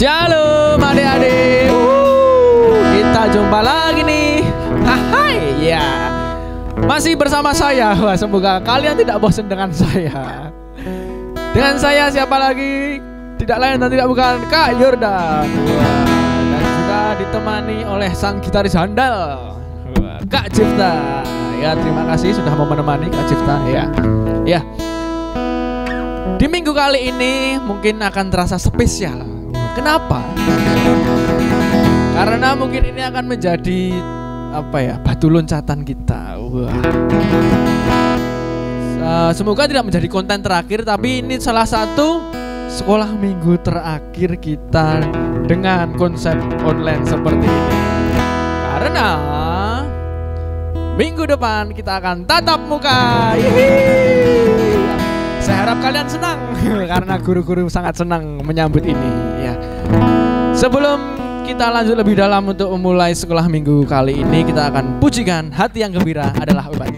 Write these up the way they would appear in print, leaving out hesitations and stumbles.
Shalom adik-adik. Kita jumpa lagi nih. Hai ya. Masih bersama saya. Wah, semoga kalian tidak bosan dengan saya. Dengan saya siapa lagi? Tidak lain dan tidak bukan Kak Yordan. Dan juga ditemani oleh sang gitaris handal Kak Cipta. Ya, terima kasih sudah mau menemani Kak Cipta ya. Ya. Di minggu kali ini mungkin akan terasa spesial. Kenapa? Karena mungkin ini akan menjadi batu loncatan kita. Wah. Semoga tidak menjadi konten terakhir, tapi ini salah satu sekolah minggu terakhir kita dengan konsep online seperti ini. Karena minggu depan kita akan tatap muka. Saya harap kalian senang karena guru-guru sangat senang menyambut ini ya. Sebelum kita lanjut lebih dalam untuk memulai sekolah minggu kali ini, kita akan pujikan Hati yang Gembira Adalah Obat.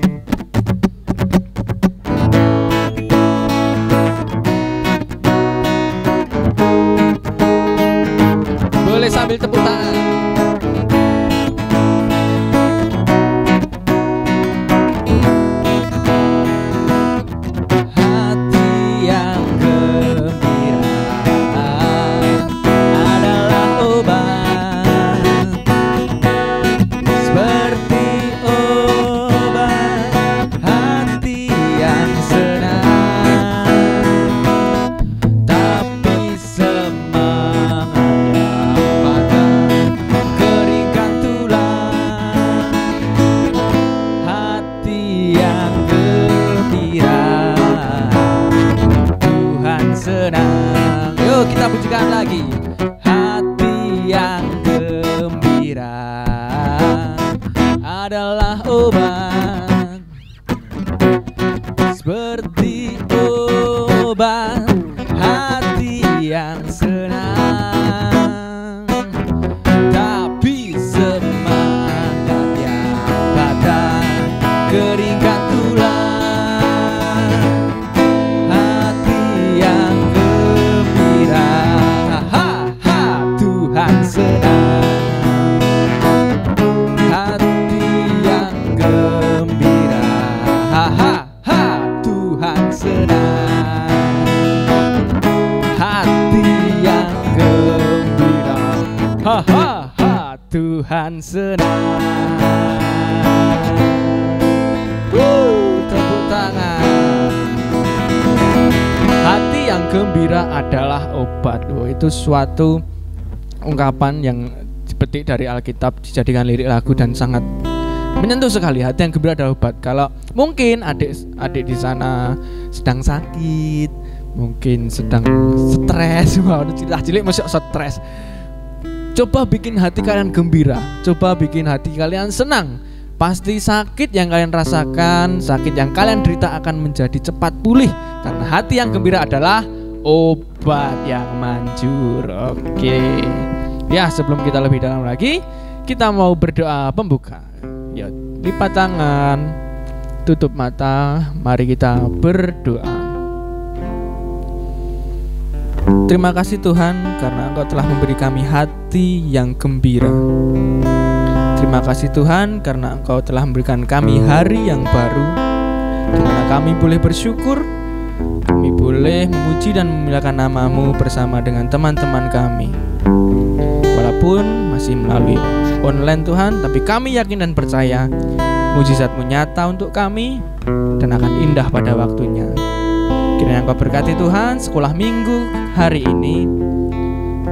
Boleh sambil tepuk tangan. Kita pujikan lagi. Hati yang gembira adalah obat, seperti obat. Hati yang senang, tapi semangat yang patah, keringkan tulang. Tuhan senang, hati yang gembira, Tuhan senang, hati yang gembira, Tuhan senang. Tepuk tangan. Hati yang gembira adalah obat. Itu suatu ungkapan yang dipetik dari Alkitab, dijadikan lirik lagu dan sangat menyentuh sekali. Hati yang gembira adalah obat. Kalau mungkin adik di sana sedang sakit, mungkin sedang stres, cerita cilik masih stres, coba bikin hati kalian gembira, coba bikin hati kalian senang. Pasti sakit yang kalian rasakan, sakit yang kalian derita akan menjadi cepat pulih, karena hati yang gembira adalah obat yang manjur. Oke. Ya, sebelum kita lebih dalam lagi, kita mau berdoa pembuka. Ya, lipat tangan, tutup mata, mari kita berdoa. Terima kasih Tuhan karena Engkau telah memberi kami hati yang gembira. Terima kasih Tuhan karena Engkau telah memberikan kami hari yang baru, di mana kami boleh bersyukur, kami boleh memuji dan memuliakan nama-Mu bersama dengan teman-teman kami. Walaupun masih melalui online Tuhan, tapi kami yakin dan percaya mujizat-Mu nyata untuk kami dan akan indah pada waktunya. Kiranya Engkau berkati Tuhan sekolah minggu hari ini,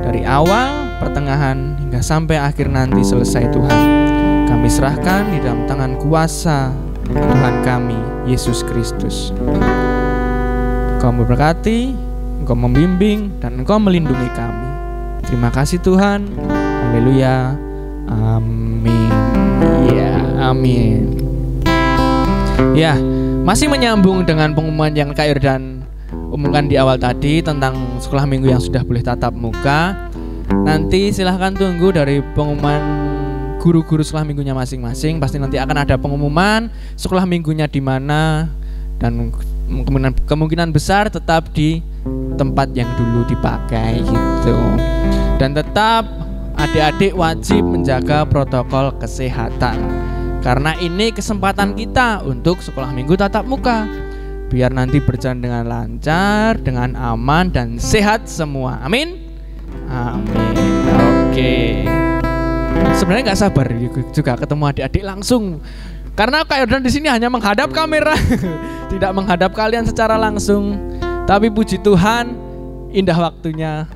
dari awal, pertengahan, hingga sampai akhir nanti selesai Tuhan. Kami serahkan di dalam tangan kuasa Tuhan kami, Yesus Kristus. Engkau memberkati, Engkau membimbing, dan Engkau melindungi kami. Terima kasih Tuhan. Haleluya. Amin. Ya, amin. Ya, masih menyambung dengan pengumuman yang Kak Yordan umumkan di awal tadi tentang sekolah minggu yang sudah boleh tatap muka. Nanti silahkan tunggu dari pengumuman guru-guru sekolah minggunya masing-masing. Pasti nanti akan ada pengumuman sekolah minggunya di mana, dan kemungkinan besar tetap di tempat yang dulu dipakai gitu. Dan tetap adik-adik wajib menjaga protokol kesehatan, karena ini kesempatan kita untuk sekolah minggu tatap muka, biar nanti berjalan dengan lancar, dengan aman dan sehat semua. Amin. Amin. Oke. Sebenarnya nggak sabar juga ketemu adik-adik langsung, karena Kak Yordan di sini hanya menghadap kamera, tidak menghadap kalian secara langsung. Tapi puji Tuhan, indah waktunya,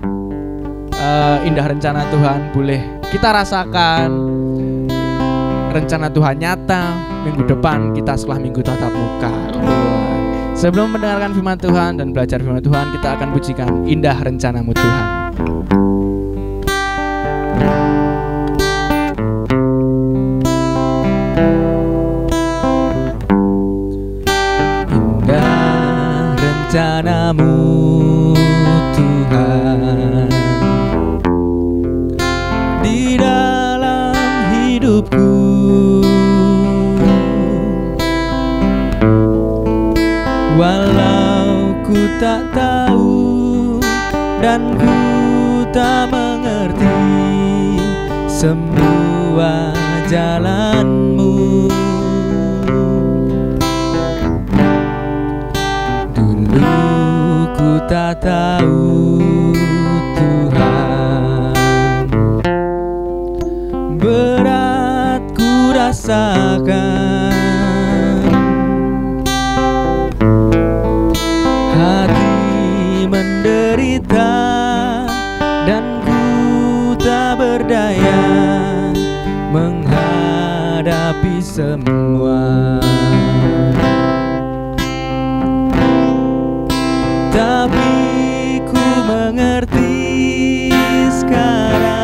indah rencana Tuhan boleh kita rasakan. Rencana Tuhan nyata, minggu depan kita sekolah minggu tatap muka. Sebelum mendengarkan firman Tuhan dan belajar firman Tuhan, kita akan pujikan indah rencanamu Tuhan. Indah rencanamu Tuhan di dalam hidupku. Walau ku tak tahu dan ku tak mengerti semua jalanmu, dulu ku tak tahu Tuhan, berat ku rasakan, hati menderita dan ku tak berdaya menghadapi semua. Tapi ku mengerti sekarang,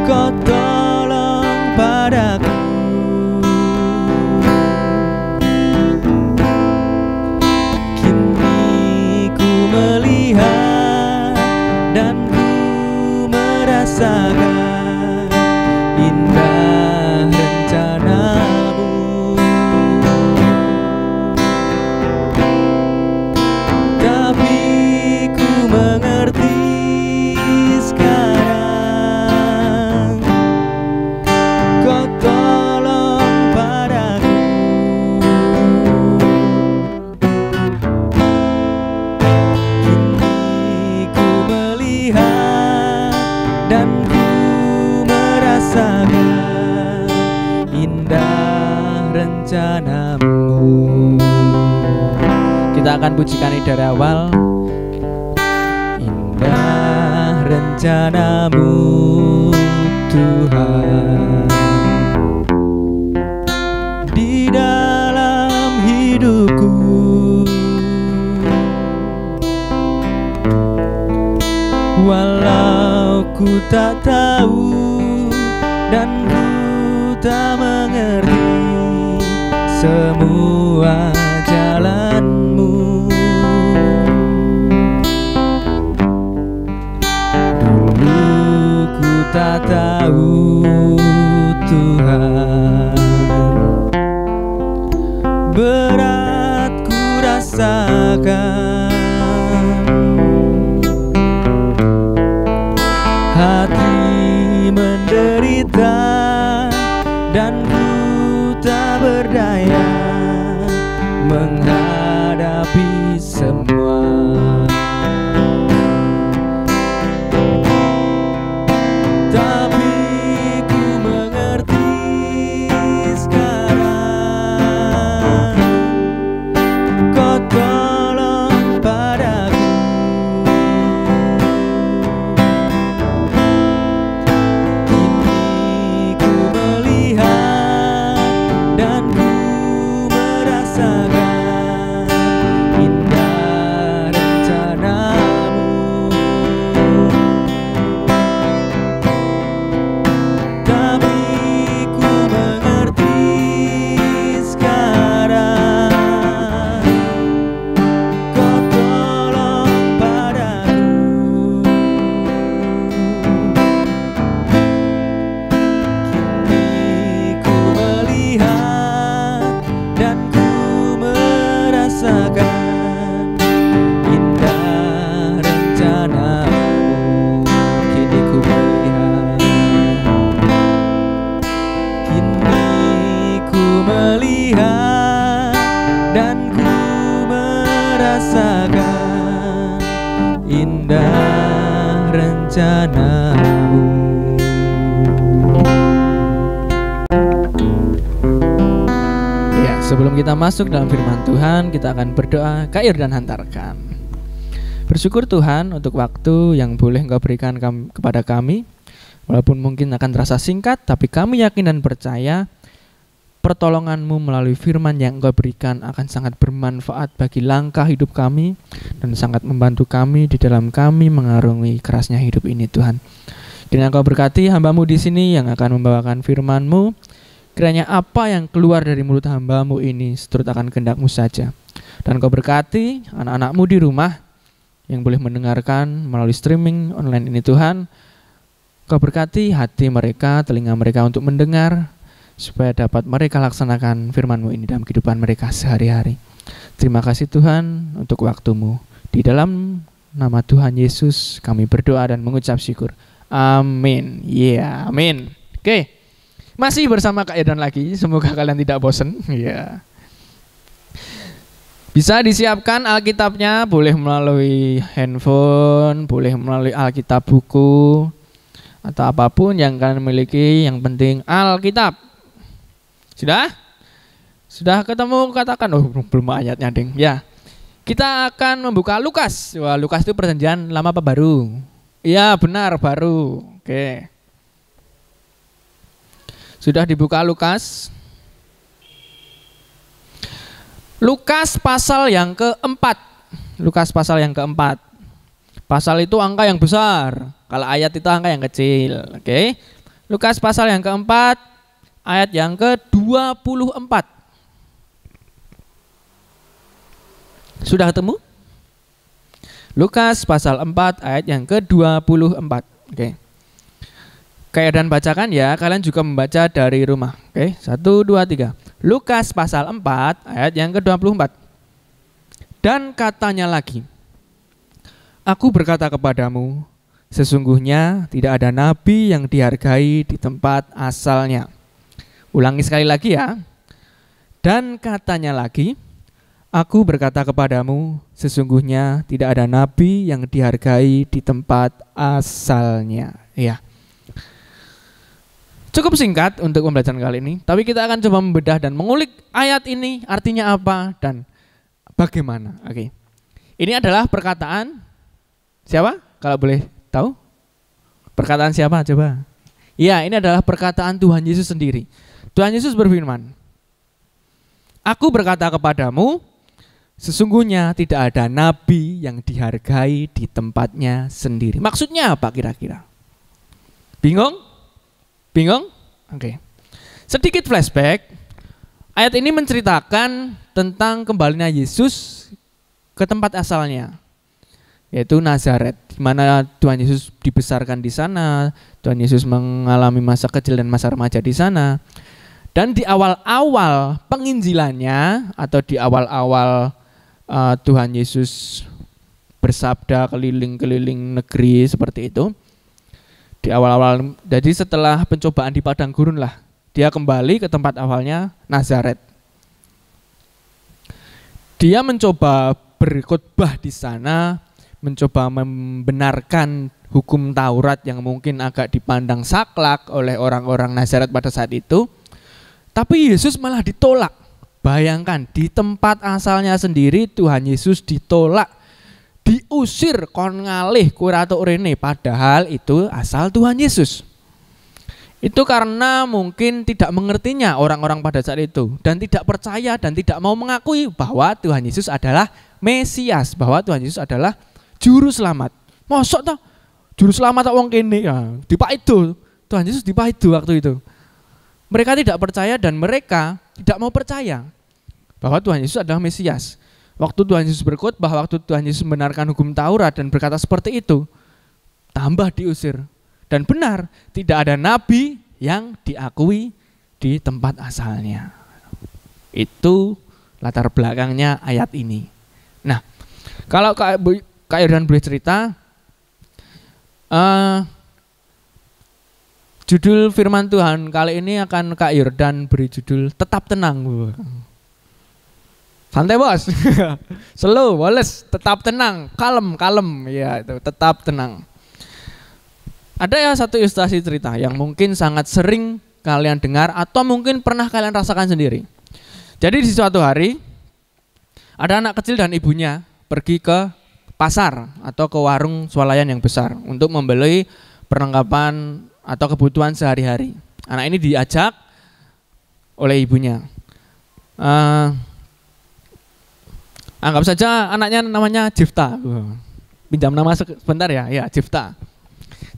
Kau tolong padaku. Melihat dan ku merasakan indah rencanamu, tapi ku mengerti sekarang, Kau tolong padaku. Dan ku merasakan indah rencanamu. Kita akan pujikan ini dari awal. Indah rencanamu Tuhan di dalam hidupku. Walau ku tak tahu dan ku tak mengerti semua jalanmu, dulu ku tak tahu Tuhan, berat ku rasakan, hati menderita dan ku tak berdaya menghadapi semua. Tapi ku mengerti sekarang, Kau tolong melihat dan ku merasakan indah rencanamu. Ya, sebelum kita masuk dalam firman Tuhan, kita akan berdoa. Kak Yordan hantarkan. Bersyukur Tuhan untuk waktu yang boleh Engkau berikan kepada kami. Walaupun mungkin akan terasa singkat, tapi kami yakin dan percaya pertolongan-Mu melalui firman yang Engkau berikan akan sangat bermanfaat bagi langkah hidup kami dan sangat membantu kami di dalam kami mengarungi kerasnya hidup ini Tuhan. Kiranya Engkau berkati hamba-Mu di sini yang akan membawakan firman-Mu. Kiranya apa yang keluar dari mulut hamba-Mu ini seturut akan kehendak-Mu saja. Dan Engkau berkati anak-anak-Mu di rumah yang boleh mendengarkan melalui streaming online ini Tuhan. Kau berkati hati mereka, telinga mereka untuk mendengar, supaya dapat mereka laksanakan firman-Mu ini dalam kehidupan mereka sehari-hari. Terima kasih Tuhan untuk waktu-Mu. Di dalam nama Tuhan Yesus kami berdoa dan mengucap syukur. Amin. Ya, amin. Oke, masih bersama Kak Yordan lagi. Semoga kalian tidak bosan. Ya. Bisa disiapkan Alkitabnya, boleh melalui handphone, boleh melalui Alkitab buku, atau apapun yang kalian miliki, yang penting Alkitab. Sudah? Sudah ketemu? Katakan. Oh, belum ayatnya, Ding. Ya. Kita akan membuka Lukas. Wah, Lukas itu perjanjian lama apa baru? Iya, benar, baru. Oke. Sudah dibuka Lukas. Lukas pasal yang keempat. Lukas pasal yang keempat. Pasal itu angka yang besar. Kalau ayat itu angka yang kecil. Oke. Lukas pasal yang keempat, ayat yang ke-24. Sudah ketemu? Lukas pasal 4 ayat yang ke-24. Oke. Kayak dan bacakan ya, kalian juga membaca dari rumah. Oke, 1, 2, 3. Lukas pasal 4 ayat yang ke-24. Dan katanya lagi, aku berkata kepadamu, sesungguhnya tidak ada nabi yang dihargai di tempat asalnya. Ulangi sekali lagi ya. Dan katanya lagi, aku berkata kepadamu, sesungguhnya tidak ada nabi yang dihargai di tempat asalnya. Ya. Cukup singkat untuk pembelajaran kali ini, tapi kita akan coba membedah dan mengulik ayat ini artinya apa dan bagaimana. Oke. Ini adalah perkataan siapa? Kalau boleh tahu? Perkataan siapa coba? Ya, ini adalah perkataan Tuhan Yesus sendiri. Tuhan Yesus berfirman, aku berkata kepadamu, sesungguhnya tidak ada nabi yang dihargai di tempatnya sendiri. Maksudnya apa kira-kira? Bingung? Bingung? Oke. Sedikit flashback. Ayat ini menceritakan tentang kembalinya Yesus ke tempat asalnya, yaitu Nazaret, di mana Tuhan Yesus dibesarkan di sana. Tuhan Yesus mengalami masa kecil dan masa remaja di sana. Dan di awal-awal penginjilannya atau di awal-awal Tuhan Yesus bersabda keliling-keliling negeri seperti itu. Di awal-awal, jadi setelah pencobaan di padang gurun lah, dia kembali ke tempat awalnya, Nazaret. Dia mencoba berkhotbah di sana, mencoba membenarkan hukum Taurat yang mungkin agak dipandang saklek oleh orang-orang Nazaret pada saat itu. Tapi Yesus malah ditolak. Bayangkan, di tempat asalnya sendiri Tuhan Yesus ditolak. Diusir, kon ngalih kuratuk rene, padahal itu asal Tuhan Yesus. Itu karena mungkin tidak mengertinya orang-orang pada saat itu, dan tidak percaya dan tidak mau mengakui bahwa Tuhan Yesus adalah Mesias, bahwa Tuhan Yesus adalah juru selamat. Mosok toh juru selamat tak wong kene ya, dipaido. Tuhan Yesus dipaido waktu itu. Mereka tidak percaya dan mereka tidak mau percaya bahwa Tuhan Yesus adalah Mesias. Waktu Tuhan Yesus berkhotbah, waktu Tuhan Yesus membenarkan hukum Taurat dan berkata seperti itu, tambah diusir. Dan benar, tidak ada nabi yang diakui di tempat asalnya. Itu latar belakangnya ayat ini. Nah, kalau Kak Yordan boleh cerita, Judul firman Tuhan kali ini akan Kak Yordan beri judul Tetap Tenang. Santai bos. Slow, Wallace, tetap tenang, kalem. Ya itu, tetap tenang. Ada ya satu ilustrasi cerita yang mungkin sangat sering kalian dengar atau mungkin pernah kalian rasakan sendiri. Jadi di suatu hari ada anak kecil dan ibunya pergi ke pasar atau ke warung swalayan yang besar untuk membeli perlengkapan atau kebutuhan sehari-hari. Anak ini diajak oleh ibunya. Anggap saja anaknya namanya Jifta. Pinjam nama sebentar ya, Jifta.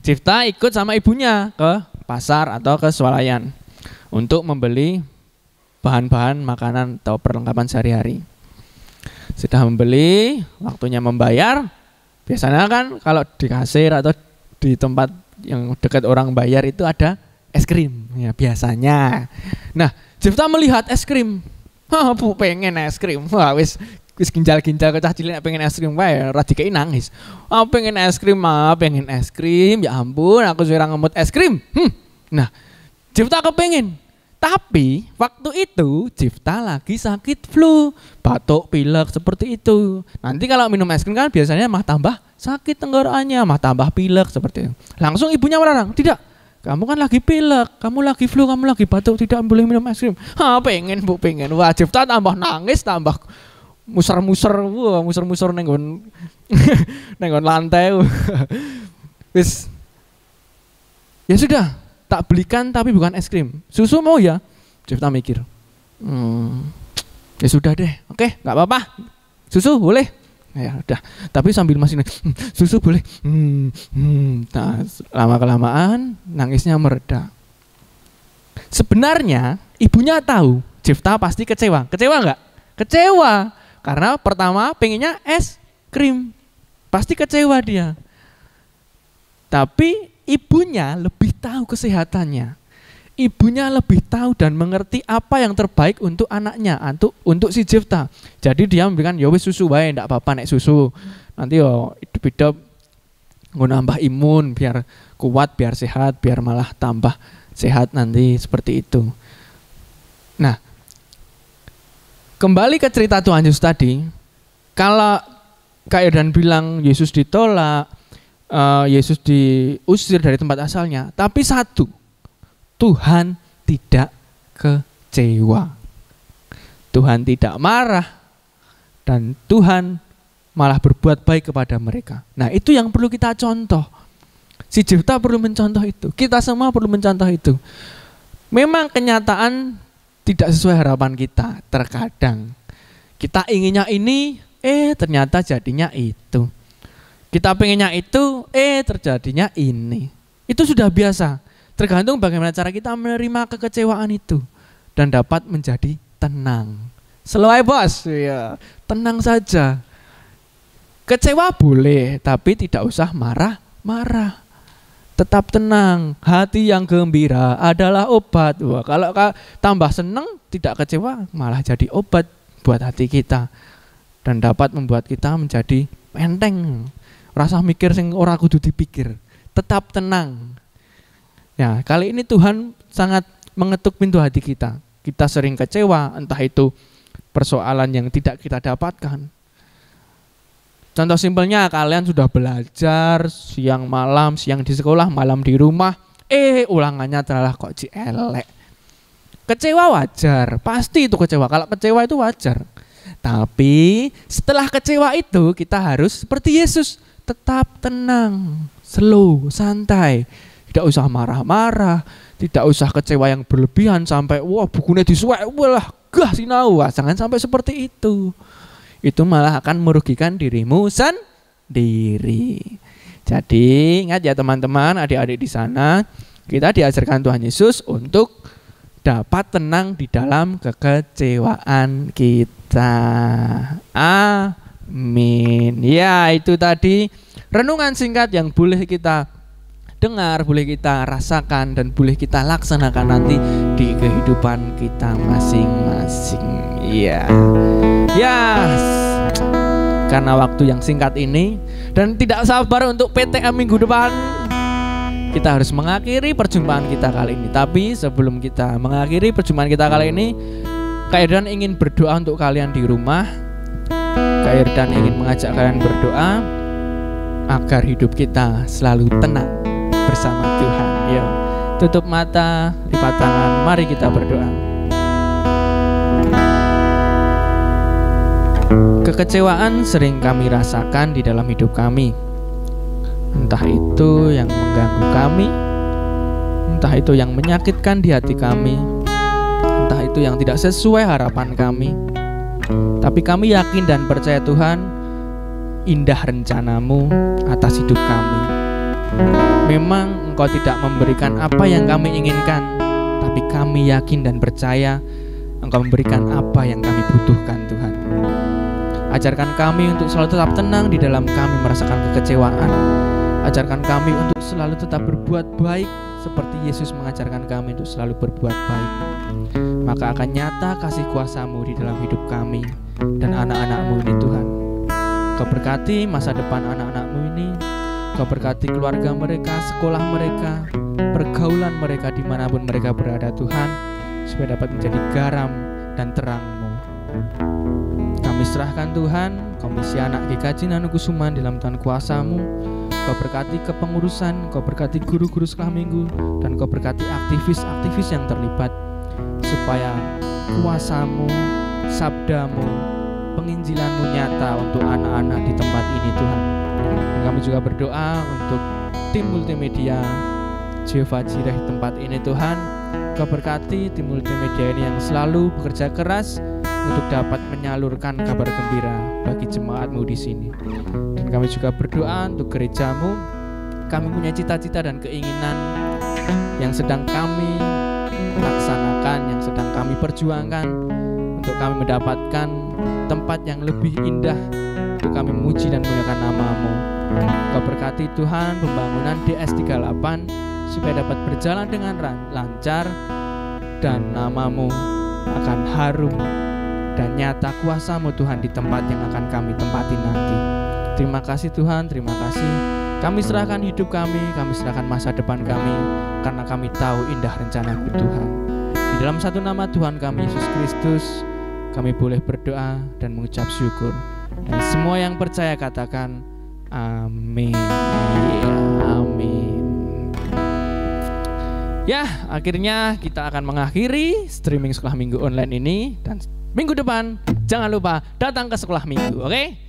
Jifta ikut sama ibunya ke pasar atau ke swalayan untuk membeli bahan-bahan makanan atau perlengkapan sehari-hari. Sudah membeli, waktunya membayar. Biasanya kan kalau di kasir atau di tempat yang dekat orang bayar itu ada es krim ya biasanya. Nah, Jifta melihat es krim. Bu pengen es krim. Wah, wis ginjal-ginjal kecah cilik pengen es krim wae, ora dikei nangis. Pengen es krim, ya ampun, aku sudah ngemut es krim. Nah, Jifta kepengen. Tapi waktu itu Jifta lagi sakit flu, batuk, pilek seperti itu. Nanti kalau minum es krim kan biasanya mah tambah sakit tenggorokannya, mah tambah pilek seperti itu. Langsung ibunya melarang, tidak. Kamu kan lagi pilek, kamu lagi flu, kamu lagi batuk, tidak boleh minum es krim. Pengen bu, pengen. Wah, Jifta tambah nangis, tambah muser-muser nenggon nenggon lantai. Wis. Ya sudah, tak belikan tapi bukan es krim. Susu mau ya? Jifta mikir. Ya sudah deh. Oke, enggak apa-apa. Susu boleh. Ya udah. Tapi sambil masih susu boleh. Nah, lama-kelamaan nangisnya mereda. Sebenarnya ibunya tahu Jifta pasti kecewa. Kecewa enggak? Kecewa. Karena pertama pengennya es krim. Pasti kecewa dia. Tapi ibunya lebih tahu kesehatannya. Ibunya lebih tahu dan mengerti apa yang terbaik untuk anaknya, untuk si Jifta. Jadi dia memberikan ya wis susu wae, ndak apa-apa nek susu. Nanti yo hidup-hidup nambah imun biar kuat, biar sehat, biar malah tambah sehat nanti seperti itu. Nah, kembali ke cerita Tuhan Yesus tadi, kalau Kak Yordan bilang Yesus ditolak, Yesus diusir dari tempat asalnya, tapi satu, Tuhan tidak kecewa. Tuhan tidak marah dan Tuhan malah berbuat baik kepada mereka. Nah, itu yang perlu kita contoh. Si Jifta perlu mencontoh itu. Kita semua perlu mencontoh itu. Memang kenyataan tidak sesuai harapan kita terkadang. Kita inginnya ini, ternyata jadinya itu. Kita pengennya itu, terjadinya ini. Itu sudah biasa. Tergantung bagaimana cara kita menerima kekecewaan itu dan dapat menjadi tenang. Selesai bos, ya, tenang saja. Kecewa boleh, tapi tidak usah marah-marah. Tetap tenang. Hati yang gembira adalah obat. Wah, kalau tambah senang, tidak kecewa, malah jadi obat buat hati kita dan dapat membuat kita menjadi enteng. Rasa mikir sing ora kudu dipikir. Tetap tenang. Ya, kali ini Tuhan sangat mengetuk pintu hati kita. Kita sering kecewa, entah itu persoalan yang tidak kita dapatkan. Contoh simpelnya, kalian sudah belajar siang di sekolah, malam di rumah, ulangannya terlalu kok elek. Kecewa wajar, pasti itu kecewa. Kalau kecewa itu wajar. Tapi setelah kecewa itu kita harus seperti Yesus, tetap tenang, slow, santai. Tidak usah marah-marah, tidak usah kecewa yang berlebihan sampai wah bukunya disuwek, walah gah sinau. Jangan sampai seperti itu. Itu malah akan merugikan dirimu sendiri. Jadi ingat ya teman-teman, adik-adik di sana, kita diajarkan Tuhan Yesus untuk dapat tenang di dalam kekecewaan kita. Amin. Ya, itu tadi renungan singkat yang boleh kita dengar, boleh kita rasakan, dan boleh kita laksanakan nanti di kehidupan kita masing-masing. Iya. Ya, karena waktu yang singkat ini dan tidak sabar untuk PTM minggu depan, kita harus mengakhiri perjumpaan kita kali ini. Tapi sebelum kita mengakhiri perjumpaan kita kali ini, Kak Irdan ingin berdoa untuk kalian di rumah. Kak Irdan ingin mengajak kalian berdoa agar hidup kita selalu tenang bersama Tuhan. Yuk, tutup mata, lipat tangan, mari kita berdoa. Kekecewaan sering kami rasakan di dalam hidup kami. Entah itu yang mengganggu kami, entah itu yang menyakitkan di hati kami, entah itu yang tidak sesuai harapan kami. Tapi kami yakin dan percaya Tuhan, indah rencana-Mu atas hidup kami. Memang Engkau tidak memberikan apa yang kami inginkan, tapi kami yakin dan percaya Engkau memberikan apa yang kami butuhkan, Tuhan. Ajarkan kami untuk selalu tetap tenang di dalam kami merasakan kekecewaan. Ajarkan kami untuk selalu tetap berbuat baik seperti Yesus mengajarkan kami untuk selalu berbuat baik. Maka akan nyata kasih kuasa-Mu di dalam hidup kami dan anak-anak-Mu ini, Tuhan. Kau berkati masa depan anak-anak-Mu ini. Kau berkati keluarga mereka, sekolah mereka, pergaulan mereka dimanapun mereka berada, Tuhan, supaya dapat menjadi garam dan terang-Mu. Kami serahkan Tuhan Komisi Anak GKJ Nanukusuman dalam Tuhan kuasa-Mu. Kau berkati kepengurusan, Kau berkati guru-guru sekolah minggu, dan Kau berkati aktivis-aktivis yang terlibat, supaya kuasa-Mu, sabda-Mu, penginjilan-Mu nyata untuk anak-anak di tempat ini, Tuhan. Dan kami juga berdoa untuk tim multimedia Jehovah Jireh di tempat ini, Tuhan. Kau berkati tim multimedia ini yang selalu bekerja keras untuk dapat menyalurkan kabar gembira bagi jemaat-Mu di sini. Dan kami juga berdoa untuk gereja-Mu. Kami punya cita-cita dan keinginan yang sedang kami laksanakan, yang sedang kami perjuangkan, untuk kami mendapatkan tempat yang lebih indah untuk kami memuji dan memuliakan nama-Mu. Kau berkati Tuhan pembangunan DS38 supaya dapat berjalan dengan lancar, dan nama-Mu akan harum dan nyata kuasa-Mu, Tuhan, di tempat yang akan kami tempati nanti. Terima kasih Tuhan, terima kasih. Kami serahkan hidup kami serahkan masa depan kami, karena kami tahu indah rencana-Mu, Tuhan. Di dalam satu nama Tuhan kami, Yesus Kristus, kami boleh berdoa dan mengucap syukur. Dan semua yang percaya katakan amin. Amin. Ya, akhirnya kita akan mengakhiri streaming sekolah minggu online ini. Dan minggu depan jangan lupa datang ke sekolah minggu, oke?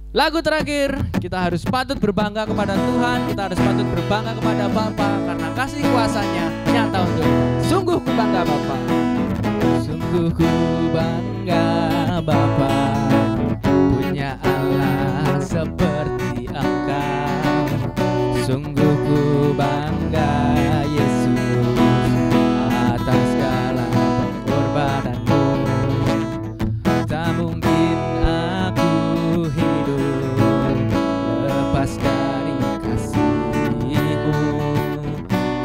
Lagu terakhir, kita harus patut berbangga kepada Tuhan, kita harus patut berbangga kepada Bapa, karena kasih kuasa-Nya nyata untuk sungguh ku bangga Bapa. Sungguh ku bangga Bapa, punya Allah seperti Engkau. Sungguh ku bangga Yesus atas segala pengorbanan-Mu. Tak mungkin aku hidup lepas dari kasih-Mu.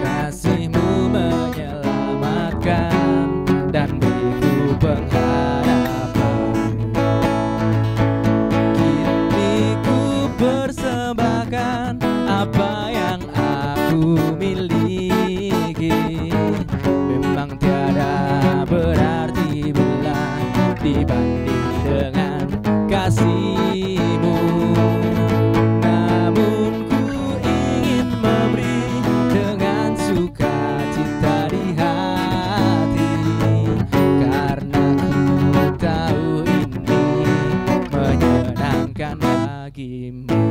Kasih-Mu menyelamatkan dan beriku pengharapan. Kini ku persembahkan apa yang aku miliki. Memang tiada berarti bila dibanding dengan kasih-Mu. Namun ku ingin memberi dengan sukacita di hati, karena ku tahu ini menyenangkan bagi-Mu.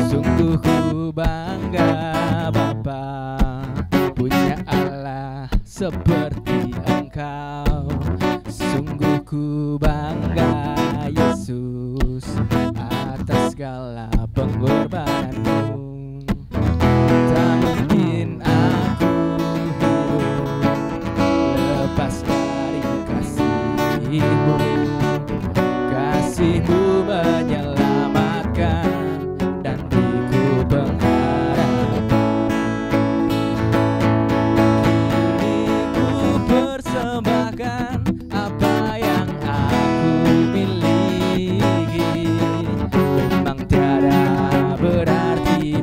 Sungguh ku bangga Bapa, punya Allah seperti Engkau. Sungguh ku bangga Yesus atas segala pengorbanan-Mu. Tak mungkin aku hidup lepas dari kasih-Mu. Kasih-Mu menyelamatkan dan beriku pengharapan. Kini ku persembahkan apa yang aku miliki. Memang tiada berarti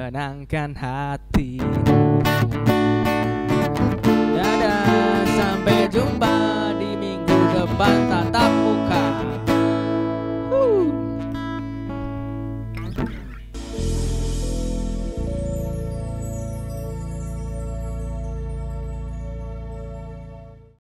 menenangkan hati. Dadah, sampai jumpa di minggu depan.